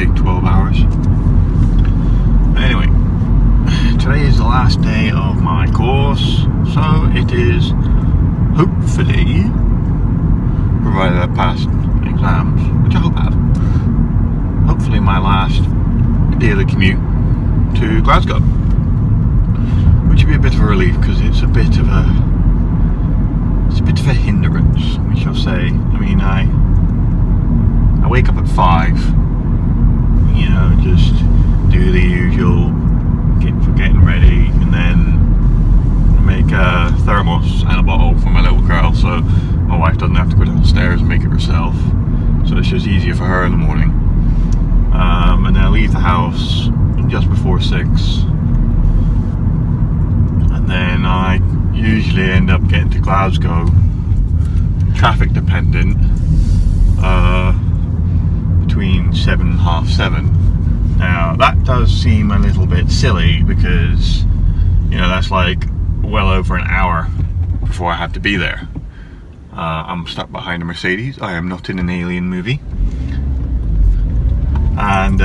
take 12 hours. Anyway, today is the last day of my course, so it is hopefully, provided I passed exams, which I hope I have, hopefully my last daily commute to Glasgow, which would be a bit of a relief because it's a bit of a hindrance, we shall say. I mean, I wake up at 5, you know, just do the usual for getting ready, and then make a thermos and a bottle for my little girl, so my wife doesn't have to go downstairs and make it herself, so it's just easier for her in the morning. And then I leave the house just before 6, and then I usually end up getting to Glasgow, traffic dependent, between 7 and half 7. Now that does seem a little bit silly because, you know, that's like well over an hour before I have to be there. I'm stuck behind a Mercedes. I am not in an Alien movie. And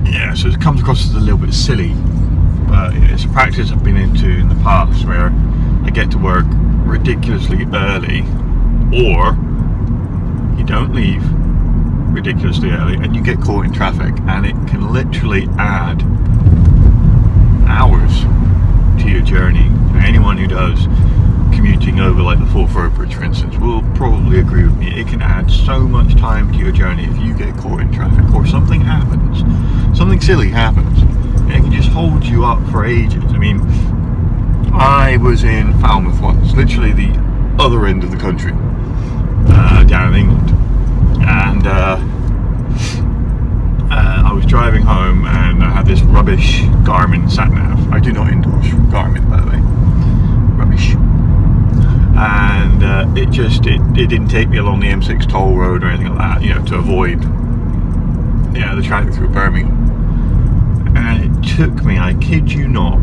yeah, so it comes across as a little bit silly, but it's a practice I've been into in the past where I get to work ridiculously early, or you don't leave ridiculously early and you get caught in traffic, and it can literally add hours to your journey. Anyone who does commuting over like the Forth Bridge, for instance, will probably agree with me. It can add so much time to your journey if you get caught in traffic or something happens, something silly happens, and it can just hold you up for ages. I mean, I was in Falmouth once, literally the other end of the country, down in England, and I was driving home and I had this rubbish Garmin sat-nav. I do not endorse Garmin, by the way. Rubbish. And it didn't take me along the M6 toll road or anything like that, you know, to avoid, yeah, the traffic through Birmingham. And it took me, I kid you not,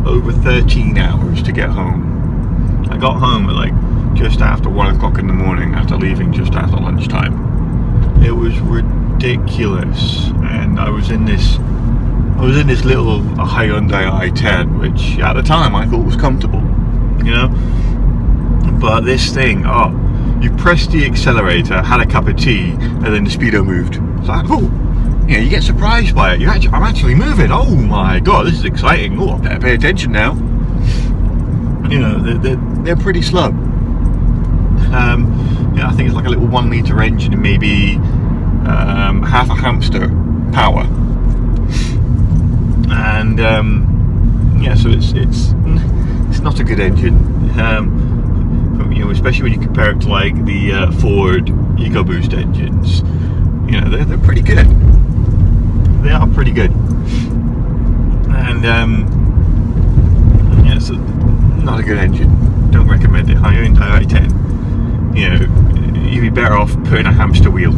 over 13 hours to get home. I got home at like just after 1 o'clock in the morning, after leaving just after lunchtime. It was ridiculous, and I was in this little Hyundai i10, which at the time I thought was comfortable, you know. But this thing, oh, you press the accelerator, had a cup of tea, and then the speedo moved. It's like, oh, you know, you get surprised by it. I'm actually moving. Oh my god, this is exciting. Oh, I better pay attention now. You know, they're pretty slow. Yeah, I think it's like a little 1 litre engine and maybe half a hamster power. And yeah, so it's not a good engine. You know, especially when you compare it to like the Ford EcoBoost engines. You know, they're pretty good. They are pretty good. And yeah, so not a good engine. Don't recommend it. Hyundai i10. You know, you'd be better off putting a hamster wheel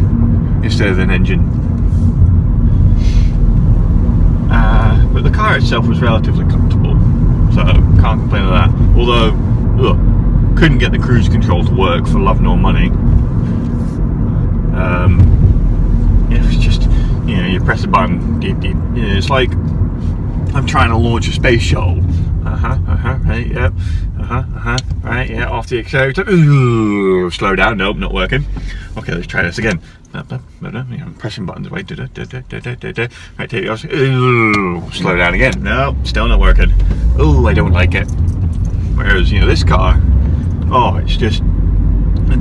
instead of an engine. But the car itself was relatively comfortable, so can't complain of that. Although, couldn't get the cruise control to work for love nor money. It was just, you know, you press a button, it's like I'm trying to launch a space shuttle. Right, yep. Right, yeah, off the accelerator. Ooh, slow down, nope, not working. Okay, let's try this again. I'm pressing buttons, wait, right, take it off. Ooh, slow down again. No, still not working. Ooh, I don't like it. Whereas, you know, this car, oh, it's just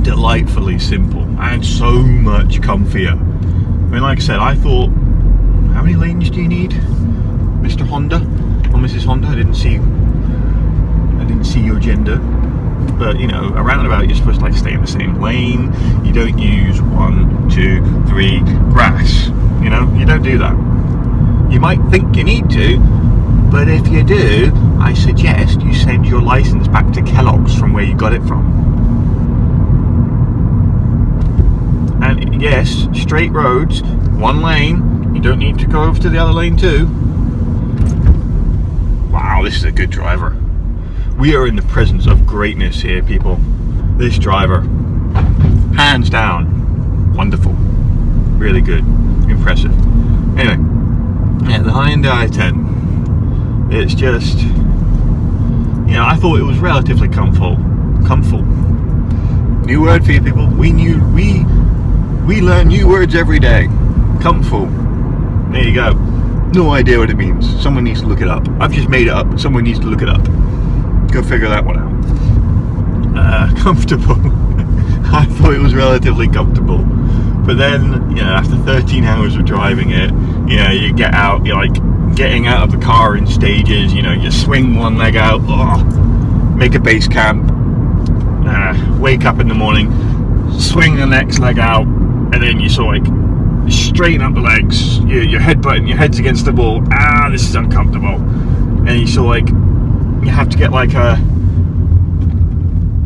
delightfully simple and so much comfier. I mean, like I said, I thought, how many lanes do you need, Mr. Honda or Mrs. Honda? I didn't see your gender, but you know, a roundabout you're supposed to like stay in the same lane. You don't use 1, 2, 3 grass. You know, you don't do that. You might think you need to, but if you do, I suggest you send your license back to Kellogg's from where you got it from. And yes, straight roads, 1 lane. You don't need to go over to the other lane too. Wow, this is a good driver. We are in the presence of greatness here, people. This driver, hands down, wonderful, really good. impressive. Anyway, yeah, the Hyundai i10. It's just, I thought it was relatively comfortable. New word for you people. We learn new words every day. Comfortable. There you go. No idea what it means. Someone needs to look it up. I've just made it up. Someone needs to look it up. Go figure that one out. Comfortable. I thought it was relatively comfortable. But then, after 13 hours of driving it, you get out, you're like getting out of the car in stages, you swing one leg out, make a base camp, wake up in the morning, swing the next leg out, and then you sort of like straighten up the legs, your headbutt, your head's against the wall, this is uncomfortable. And you sort of like, you have to get like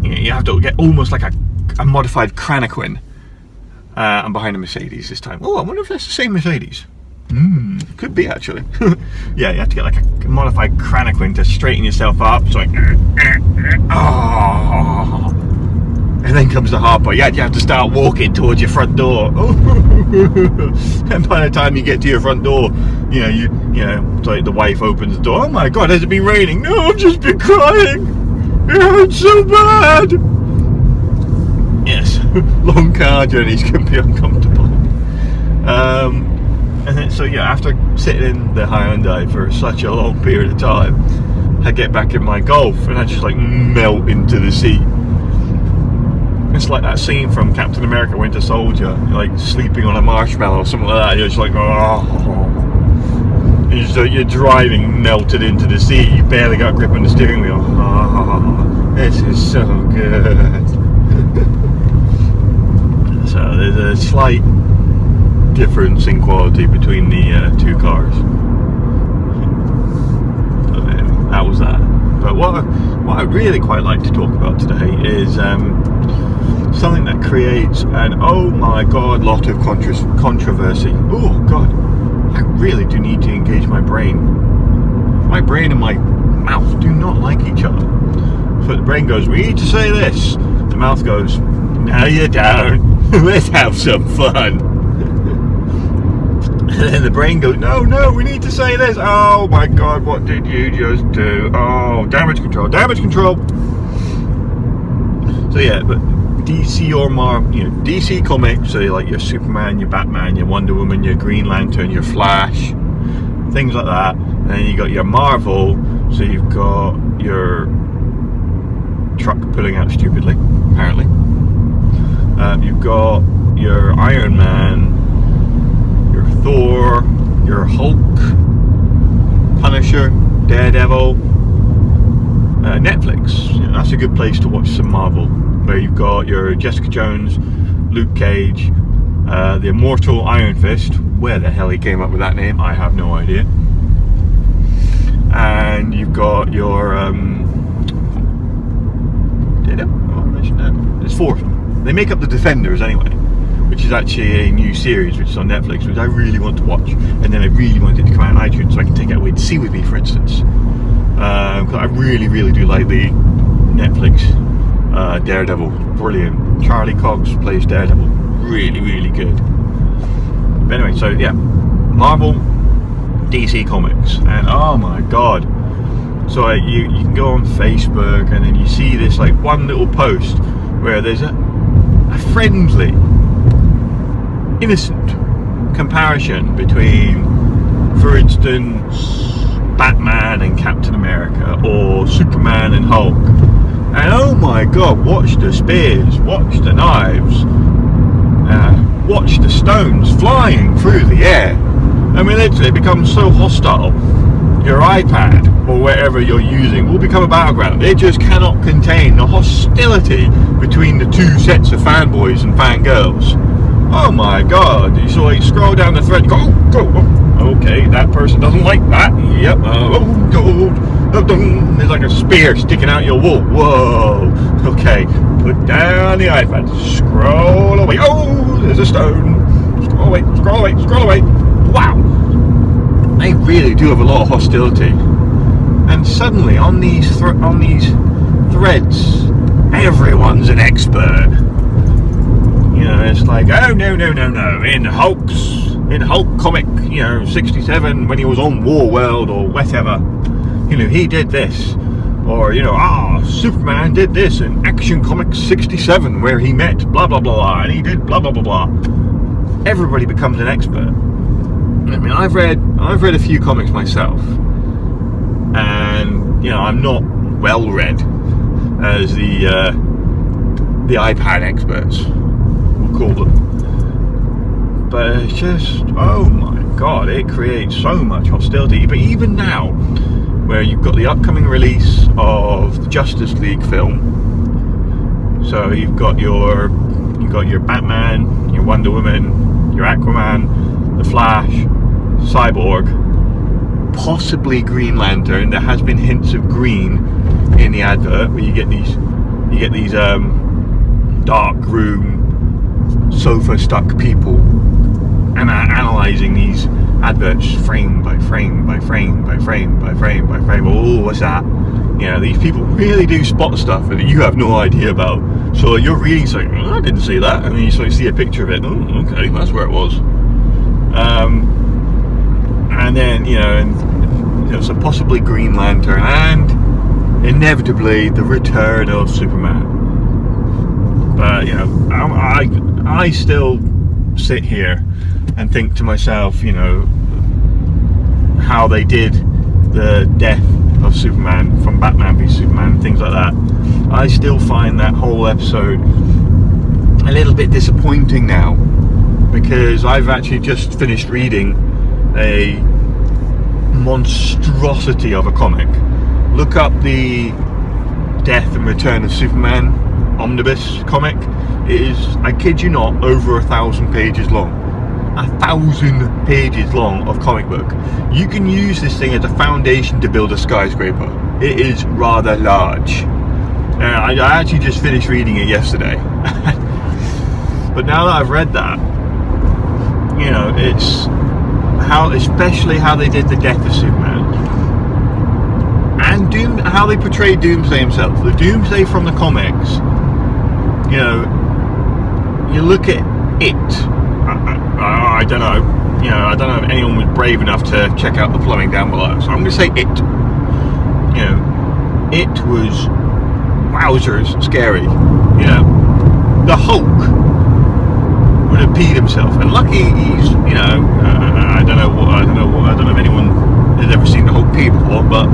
you have to get almost like a modified Cranaquin. I'm behind a Mercedes this time. Oh, I wonder if that's the same Mercedes. Could be actually. Yeah, you have to get like a modified Cranaquin to straighten yourself up. So like, and then comes the hard part. You have to start walking towards your front door. And by the time you get to your front door, it's like the wife opens the door. Oh my God, has it been raining? No, I've just been crying. It hurts so bad. Yes, long car journeys can be uncomfortable. And then, after sitting in the Hyundai for such a long period of time, I get back in my Golf and I just like melt into the seat. It's like that scene from Captain America Winter Soldier, like sleeping on a marshmallow or something like that. You're just like, you're driving melted into the seat. You barely got grip on the steering wheel. This is so good. So there's a slight difference in quality between the two cars. So anyway, that was that. But what I'd really quite like to talk about today is something that creates an oh my god lot of controversy. Oh god, I really do need to engage my brain. My brain and my mouth do not like each other. So the brain goes, we need to say this. The mouth goes, no you don't. Let's have some fun. And then the brain goes, no, we need to say this. Oh my god, what did you just do? Oh, damage control. So yeah, but DC or DC comics, so like your Superman, your Batman, your Wonder Woman, your Green Lantern, your Flash, things like that. And then you got your Marvel, so you've got your truck pulling out stupidly, apparently. You've got your Iron Man, your Thor, your Hulk, Punisher, Daredevil, Netflix. That's a good place to watch some Marvel, where you've got your Jessica Jones, Luke Cage, the immortal Iron Fist. Where the hell he came up with that name, I have no idea. And you've got your there's four of them. They make up the Defenders anyway, which is actually a new series which is on Netflix, which I really want to watch, and then I really want it to come out on iTunes so I can take it away to see with me, for instance. Because I really do like the Netflix Daredevil. Brilliant. Charlie Cox plays Daredevil. Really good. But anyway, so yeah, Marvel, DC Comics, and oh my god. So you can go on Facebook and then you see this like one little post where there's a friendly, innocent comparison between, for instance, Batman and Captain America, or Superman and Hulk. And oh my god, watch the spears, watch the knives, watch the stones flying through the air. I mean, literally it becomes so hostile. Your iPad or whatever you're using will become a battleground. It just cannot contain the hostility between the two sets of fanboys and fangirls. Oh my god, you sort of scroll down the thread, go, okay, that person doesn't like that, yep, there's like a spear sticking out your wall, whoa, okay, put down the iPad, scroll away, oh, there's a stone, scroll away, wow, they really do have a lot of hostility, and suddenly on these threads, everyone's an expert. It's like, oh no, in Hulk's in Hulk comic, 67 when he was on War World or whatever, he did this. Or, Superman did this in Action Comics 67 where he met blah blah blah and he did blah blah blah blah. Everybody becomes an expert. I mean, I've read a few comics myself, and I'm not well read as the iPad experts, we'll call them. But it's just, oh my god, it creates so much hostility. But even now, where you've got the upcoming release of the Justice League film, so you've got your Batman, your Wonder Woman, your Aquaman, the Flash, Cyborg, possibly Green Lantern. There has been hints of green in the advert, where you get these dark room sofa stuck people and are analysing these adverts frame by frame by frame by frame by frame by frame. Oh, what's that? These people really do spot stuff that you have no idea about. So you're reading something, I didn't see that, and then you sort of see a picture of it. Oh, okay, that's where it was. And then so possibly Green Lantern, and inevitably the return of Superman. But I still sit here and think to myself, how they did the death of Superman from Batman v Superman and things like that. I still find that whole episode a little bit disappointing now, because I've actually just finished reading a monstrosity of a comic. Look up the Death and Return of Superman omnibus comic. It is, I kid you not, over 1,000 pages long. 1,000 pages long of comic book. You can use this thing as a foundation to build a skyscraper. It is rather large. I actually just finished reading it yesterday. But now that I've read that, it's especially how they did the death of Superman, and how they portrayed Doomsday himself. The Doomsday from the comics, you look at it. I don't know. I don't know if anyone was brave enough to check out the plumbing down below. So I'm going to say it. It was wowzers scary. The Hulk would have peed himself, and lucky he's. I don't know if anyone has ever seen the Hulk pee before, but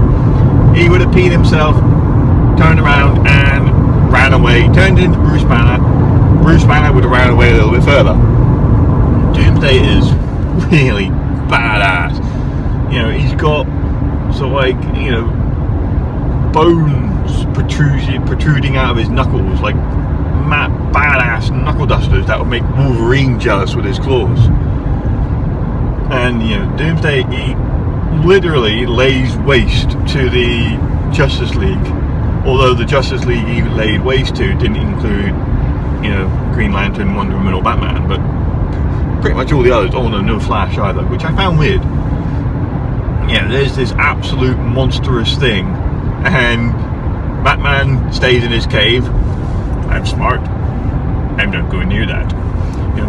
he would have peed himself, turned around and ran away, turned into Bruce Banner. Bruce Banner would have ran away a little bit further. Doomsday is really badass. He's got bones protruding out of his knuckles, like badass knuckle dusters that would make Wolverine jealous with his claws. And Doomsday, he literally lays waste to the Justice League. Although the Justice League he laid waste to didn't include, Green Lantern, Wonder Woman, or Batman, but pretty much all the others. Oh no Flash either, which I found weird. There's this absolute monstrous thing, and Batman stays in his cave. I'm smart. I'm not going near that.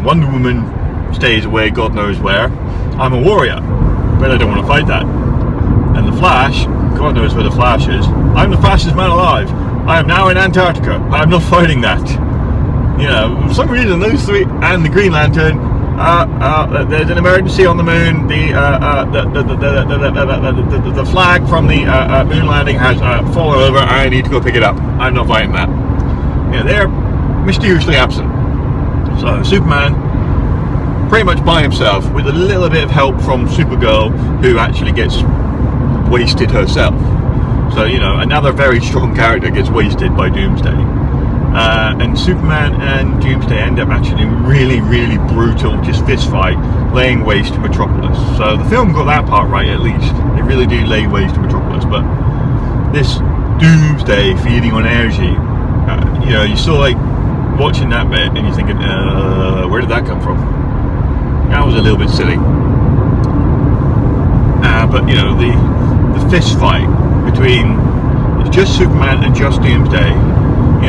Wonder Woman stays away, God knows where. I'm a warrior, but I don't want to fight that. And the Flash, God knows where the Flash is. I'm the fastest man alive. I am now in Antarctica. I'm not fighting that. For some reason those three, and the Green Lantern, there's an emergency on the moon. The flag from the moon landing has fallen over. I need to go pick it up. I'm not fighting that. They're mysteriously absent. So Superman, pretty much by himself, with a little bit of help from Supergirl, who actually gets wasted herself. So another very strong character gets wasted by Doomsday. And Superman and Doomsday end up actually in really, really brutal, just fist fight, laying waste to Metropolis. So the film got that part right, at least. They really do lay waste to Metropolis. But this Doomsday feeding on energy, you still like watching that bit and you're thinking, where did that come from? That was a little bit silly. But the fist fight between just Superman and just Doomsday.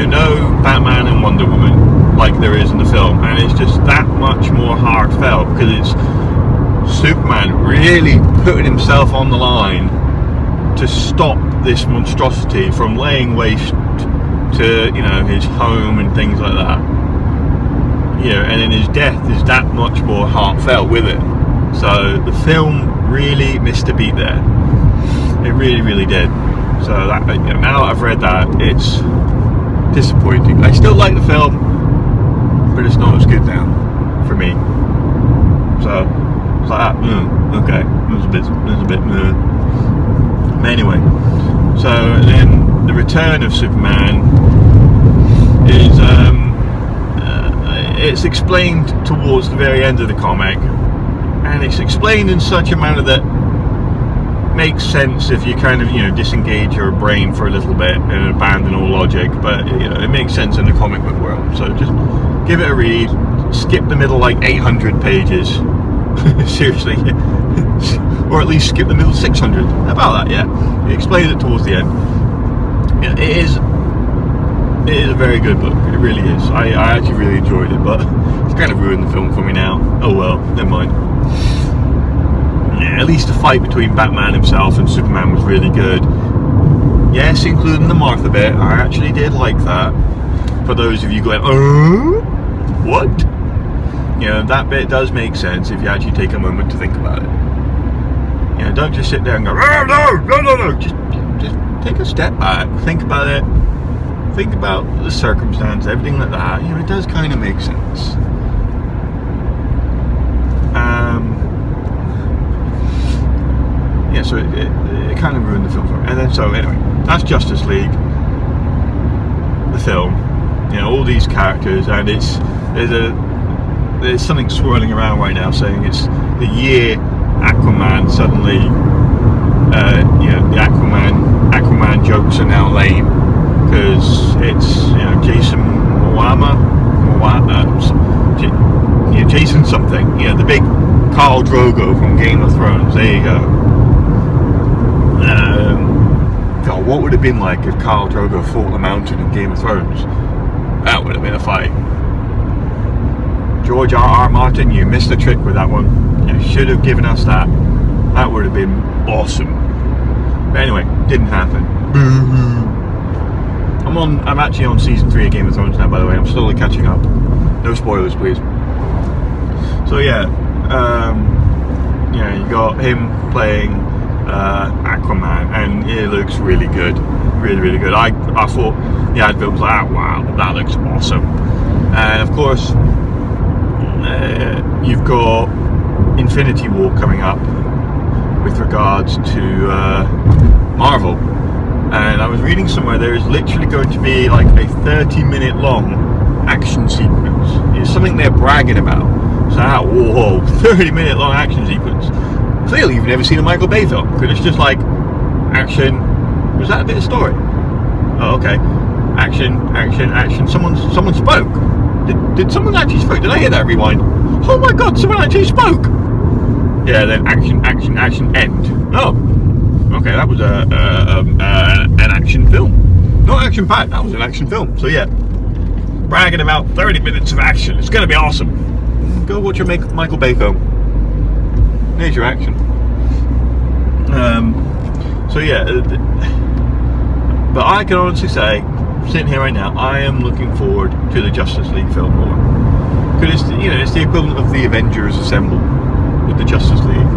No Batman and Wonder Woman like there is in the film, and it's just that much more heartfelt because it's Superman really putting himself on the line to stop this monstrosity from laying waste to, you know, his home and things like that. You know, and then his death is that much more heartfelt with it. So the film really missed a beat there. It really, really did. So that, you know, now that I've read that, it's disappointing. I still like the film, but it's not as good now for me. So it's like that. Okay, it was a bit. Anyway, so then the return of Superman is it's explained towards the very end of the comic, and it's explained in such a manner that makes sense if you kind of, you know, disengage your brain for a little bit and abandon all logic, but you know, it makes sense in the comic book world. So just give it a read, skip the middle like 800 pages seriously, or at least skip the middle 600, about that. Yeah, he explains it towards the end. Yeah, it is a very good book, it really is. I actually really enjoyed it, but it's kind of ruined the film for me now. Oh well, never mind. Yeah, at least the fight between Batman himself and Superman was really good. Yes, including the Martha bit. I actually did like that. For those of you going, what? You know, that bit does make sense if you actually take a moment to think about it. You know, don't just sit there and go, no. Just take a step back, think about it. Think about the circumstance, everything like that. You know, it does kind of make sense. Yeah, so it kind of ruined the film for me. And then, so anyway, that's Justice League, the film. You know, all these characters, and there's something swirling around right now saying it's the year Aquaman suddenly, you know, the Aquaman jokes are now lame because it's, you know, Jason Momoa, Jason something, you know, the big Khal Drogo from Game of Thrones. There you go. God, what would it have been like if Khal Drogo fought the mountain in Game of Thrones? That would have been a fight. George R.R. Martin, you missed the trick with that one. You should have given us that. That would have been awesome. But anyway, didn't happen. I'm actually on season 3 of Game of Thrones now, by the way. I'm slowly catching up. No spoilers, please. So yeah, you got him playing Aquaman, and it looks really good, really good. I thought the advert was like, wow, that looks awesome. And of course, you've got Infinity War coming up with regards to Marvel, and I was reading somewhere there is literally going to be like a 30-minute long action sequence. It's something they're bragging about. So, whoa, 30-minute long action sequence. Clearly, you've never seen a Michael Bay film, because it's just like action. Was that a bit of story? Oh, okay. Action. Someone spoke. Did someone actually spoke? Did I hear that? Rewind. Oh my God, someone actually spoke. Yeah, then action, end. Oh, okay, that was an action film. Not action packed. That was an action film. So yeah, bragging about 30 minutes of action. It's gonna be awesome. Go watch a Michael Bay film. There's your action. So yeah, but I can honestly say, sitting here right now, I am looking forward to the Justice League film more, because it's the equivalent of the Avengers assemble with the Justice League.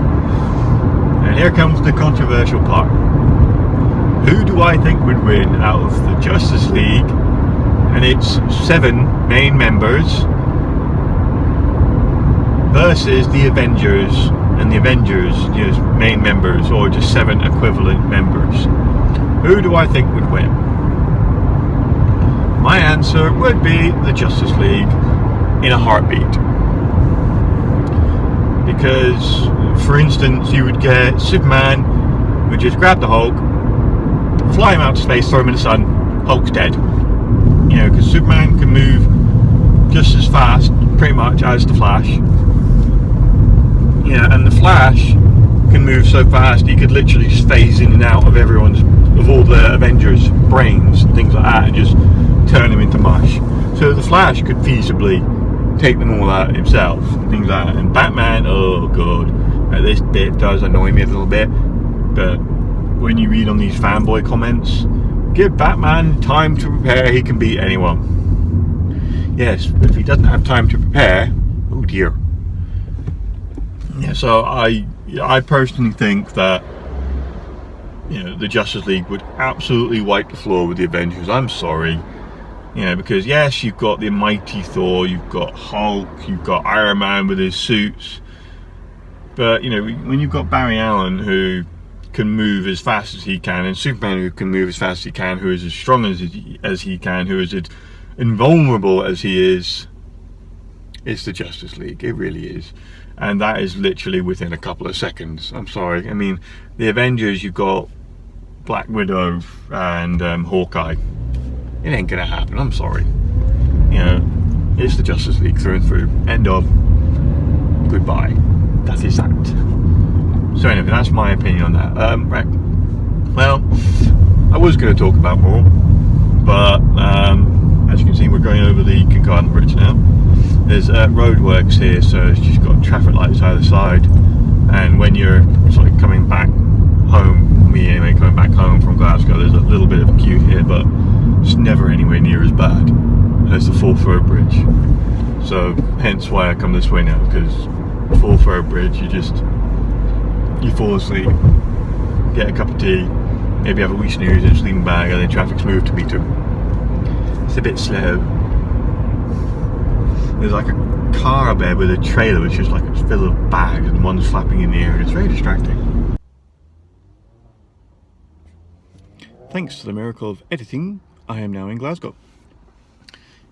And here comes the controversial part. Who do I think would win out of the Justice League and its 7 main members versus the Avengers and the Avengers just main members, or just 7 equivalent members? Who do I think would win? My answer would be the Justice League in a heartbeat. Because, for instance, you would get Superman would just grab the Hulk, fly him out to space, throw him in the sun, Hulk's dead. You know, because Superman can move just as fast, pretty much, as the Flash. Yeah, and the Flash can move so fast he could literally phase in and out of all the Avengers' brains and things like that, and just turn them into mush. So the Flash could feasibly take them all out himself and things like that. And Batman, oh god, this bit does annoy me a little bit, but when you read on these fanboy comments, give Batman time to prepare, he can beat anyone. Yes, but if he doesn't have time to prepare, oh dear. Yeah, so I personally think that, you know, the Justice League would absolutely wipe the floor with the Avengers. I'm sorry. You know, because yes, you've got the mighty Thor, you've got Hulk, you've got Iron Man with his suits. But, you know, when you've got Barry Allen who can move as fast as he can, and Superman who can move as fast as he can, who is as strong as he can, who is as invulnerable as he is, it's the Justice League. It really is. And that is literally within a couple of seconds. I'm sorry. I mean, the Avengers, you've got Black Widow and Hawkeye. It ain't gonna happen, I'm sorry. You know, it's the Justice League through and through. End of. Goodbye. That is that. So anyway, that's my opinion on that. Right. Well, I was going to talk about more, but as you can see, we're going over the Kincardine Bridge now. There's roadworks here, so it's just got traffic lights either side. And when you're sort of coming back home, me anyway, coming back home from Glasgow, there's a little bit of a queue here, but it's never anywhere near as bad as the Forth Road Bridge. So hence why I come this way now, because Forth Road Bridge, you fall asleep, get a cup of tea, maybe have a wee snooze in a sleeping bag, and then traffic's moved to meter. It's a bit slow. There's like a car up there with a trailer which is like it's full of bags and one's flapping in the air, and it's very distracting. Thanks to the miracle of editing, I am now in Glasgow.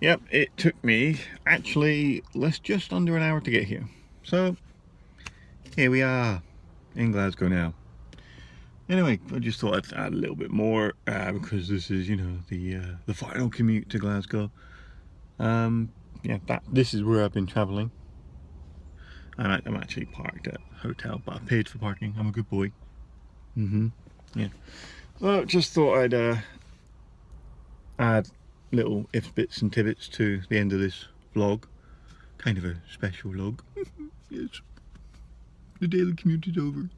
Yep, it took me actually just under an hour to get here. So, here we are in Glasgow now. Anyway, I just thought I'd add a little bit more because this is, you know, the final commute to Glasgow. Yeah, this is where I've been travelling. I'm actually parked at a hotel, but I paid for parking. I'm a good boy. Yeah. So just thought I'd add little bits and tidbits to the end of this vlog. Kind of a special vlog. Yes. The daily commute is over.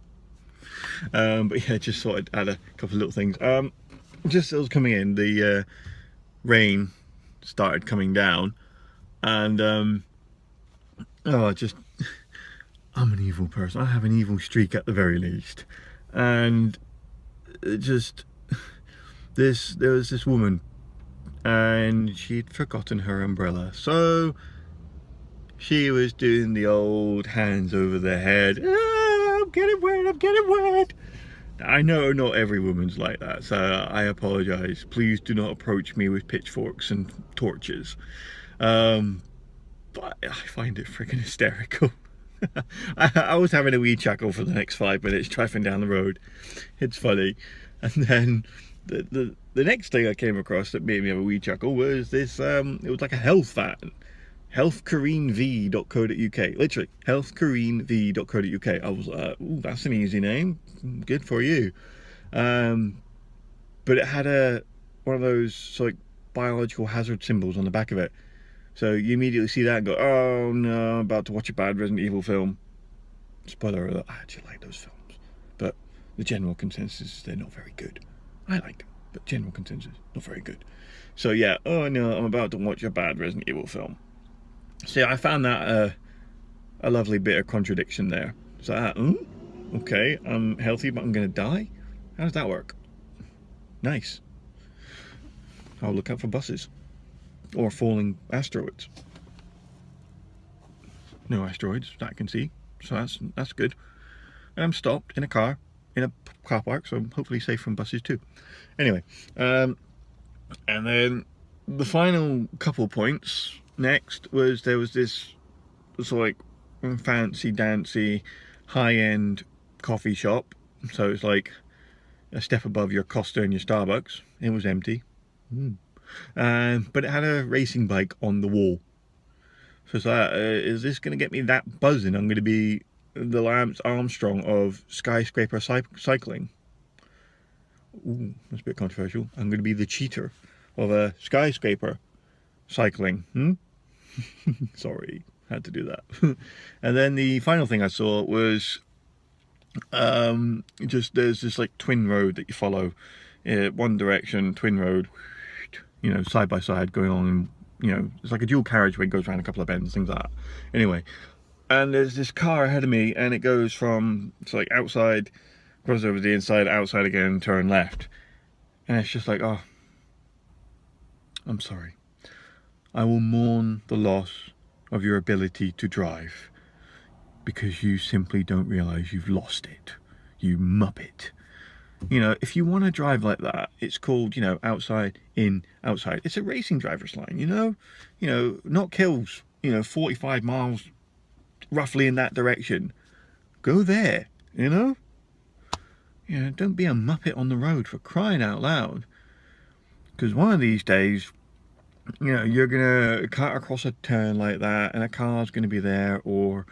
But yeah, just thought I'd add a couple of little things. Just as I was coming in, the rain started coming down, and I'm an evil person. I have an evil streak at the very least, and there was this woman, and she'd forgotten her umbrella, so she was doing the old hands over the head. Ah, I'm getting wet, I'm getting wet. I know not every woman's like that, so I apologise. Please do not approach me with pitchforks and torches. But I find it freaking hysterical. I was having a wee chuckle for the next 5 minutes driving down the road. It's funny. And then the next thing I came across that made me have a wee chuckle was this, it was like a health van. healthcareenv.co.uk, literally healthcareenv.co.uk. I was like, ooh, that's an easy name, good for you. But it had one of those like biological hazard symbols on the back of it, so you immediately see that and go, oh no, I'm about to watch a bad Resident Evil film. Spoiler alert, I actually like those films, but the general consensus is they're not very good. I like them, but general consensus, not very good. So yeah, oh no, I'm about to watch a bad Resident Evil film. See, I found that a lovely bit of contradiction there. So, okay, I'm healthy, but I'm going to die? How does that work? Nice. I'll look out for buses. Or falling asteroids. No asteroids that I can see, so that's good. And I'm stopped in a car park, so I'm hopefully safe from buses too. Anyway, and then the final couple points next was there was this like fancy dancy high-end coffee shop, so it's like a step above your Costa and your Starbucks. It was empty, but it had a racing bike on the wall. So it's like, is this going to get me that buzzing? I'm going to be the Lance Armstrong of skyscraper cycling. Ooh, that's a bit controversial. I'm going to be the cheater of a skyscraper cycling. Sorry, had to do that. And then the final thing I saw was Just there's this like twin road that you follow, one direction, twin road, you know, side by side going on. You know, it's like a dual carriageway, goes around a couple of bends, things like that. Anyway, and there's this car ahead of me, and it goes from, it's like outside, goes over the inside, outside again, turn left, and it's just like, oh, I'm sorry. I will mourn the loss of your ability to drive because you simply don't realise you've lost it, you muppet. You know, if you want to drive like that, it's called, you know, outside, in, outside. It's a racing driver's line, you know? You know, not kills, you know, 45 miles roughly in that direction. Go there, you know? You know, don't be a muppet on the road, for crying out loud. Because one of these days, you know, you're going to cut across a turn like that and a car's going to be there, or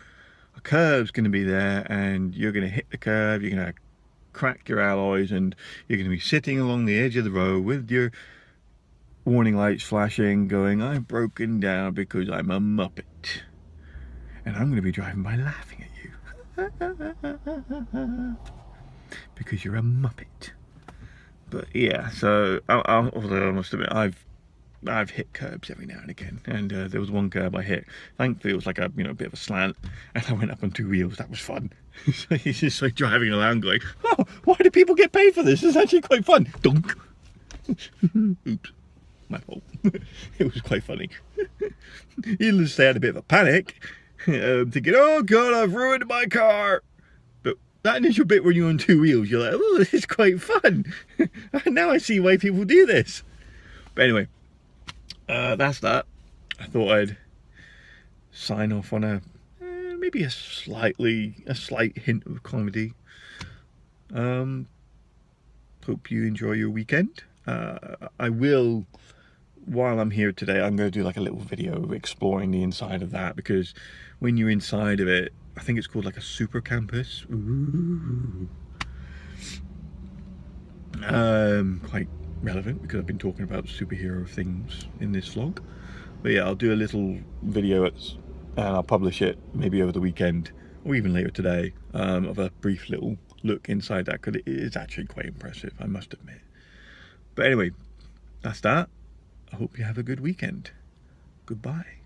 a curb's going to be there and you're going to hit the curb, you're going to crack your alloys, and you're going to be sitting along the edge of the road with your warning lights flashing going, I've broken down because I'm a muppet. And I'm going to be driving by laughing at you. Because you're a muppet. But yeah, so although I must admit, I've hit curbs every now and again, and there was one curb I hit. Thankfully, it was like a, you know, bit of a slant, and I went up on 2 wheels. That was fun. So he's just like driving around, going, "Oh, why do people get paid for this? It's actually quite fun." Dunk. Oops, my fault. It was quite funny. He'll say had a bit of a panic, thinking, "Oh God, I've ruined my car." But that initial bit when you're on 2 wheels, you're like, "Oh, this is quite fun." Now I see why people do this. But anyway. That's that. I thought I'd sign off on a maybe a slight hint of comedy. Hope you enjoy your weekend. I will, while I'm here today, I'm going to do like a little video exploring the inside of that, because when you're inside of it, I think it's called like a super campus. Ooh. Quite relevant because I've been talking about superhero things in this vlog. But yeah, I'll do a little video and I'll publish it maybe over the weekend or even later today, of a brief little look inside that, because it is actually quite impressive, I must admit. But anyway, that's that. I hope you have a good weekend. Goodbye.